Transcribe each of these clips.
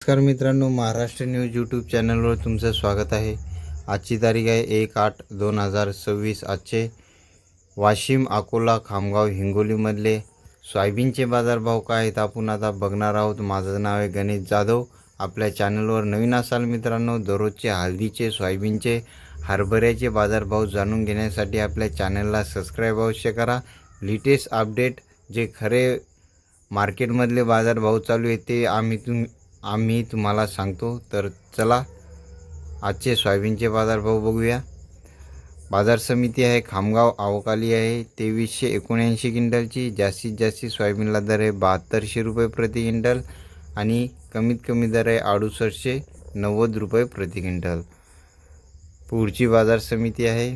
नमस्कार मित्रांनो, Maharashtra news YouTube चॅनलवर तुमचं स्वागत आहे। आजची तारीख आहे 1/8/2026। आजचे वाशिम, अकोला, खामगाव, हिंगोलीमधले सोयाबीनचे बाजारभाव काय आहेत आपण आता बघणार आहोत। माझं नाव आहे गणेश जाधव। आपल्या चॅनलवर नवीन असाल मित्रांनो, दररोजचे हळदीचे, सोयाबीनचे, हरभऱ्याचे बाजारभाव जाणून घेण्यासाठी आपल्या चॅनलला सबस्क्राईब अवश्य करा। लेटेस्ट अपडेट जे खरे मार्केटमधले बाजारभाव चालू आहेत ते आम्ही तुम्हाला सांगतो। तर चला आजचे सोयाबीनचे बाजारभाव बघूया। बाजार समिती आहे खामगाव, अवकाली आहे 2379 क्विंटलची। जास्तीत जास्त सोयाबीनला दर आहे 7200 रुपये प्रति क्विंटल आणि कमीत कमी दर आहे 6890 रुपये प्रति क्विंटल। पुढची बाजार समिती आहे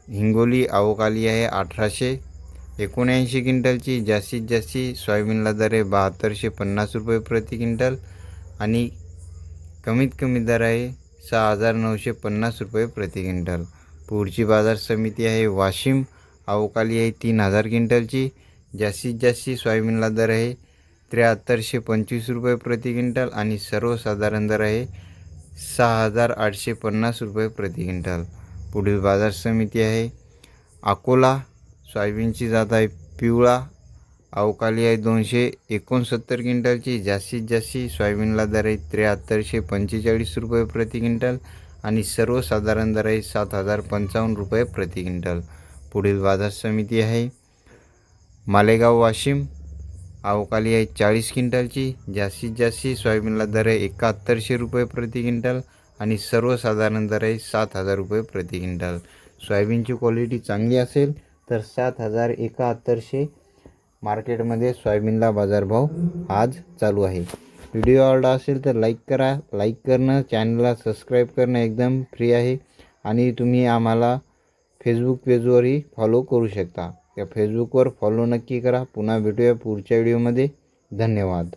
हिंगोली, अवकाली आहे 1879 क्विंटलची। जास्तीत जास्त सोयाबीनला दर आहे 7250 रुपये प्रति क्विंटल आणि कमीत कमी दर आहे 6950 रुपये प्रति क्विंटल। पुढची बाजार समिती आहे वाशिम, अवकाली आहे 3000 क्विंटलची। जास्तीत जास्त सोयाबीनला दर आहे 7325 रुपये प्रति क्विंटल आणि सर्वसाधारण दर आहे 6850 रुपये प्रति क्विंटल। पुढील बाजार समिती आहे अकोला, सोयाबीनची जात आहे पिवळा, अवकाली आहे 269 क्विंटलची। जास्तीत जास्त सोयाबीनला दर आहे 7345 रुपये प्रति क्विंटल आणि सर्वसाधारण दर आहे 7055 रुपये प्रति क्विंटल। पुढील बाजार समिती आहे मालेगाव, वाशिम, अवकाली आहे 40 क्विंटलची। जास्तीत जास्त सोयाबीनला दर आहे 7100 रुपये प्रति क्विंटल आणि सर्वसाधारण दर आहे 7000 रुपये प्रति क्विंटल। सोयाबीनची क्वालिटी चांगली असेल तर 7100 मार्केटमध्ये सोयाबीनला बाजारभाव आज चालू आहे। व्हिडिओ आवडला असेल तर लाईक करा। लाईक करणं, चॅनलला सबस्क्राईब करणं एकदम फ्री आहे आणि तुम्ही आम्हाला फेसबुक पेजवरही फॉलो करू शकता। त्या फेसबुकवर फॉलो नक्की करा। पुन्हा भेटूया पुढच्या व्हिडिओमध्ये। धन्यवाद।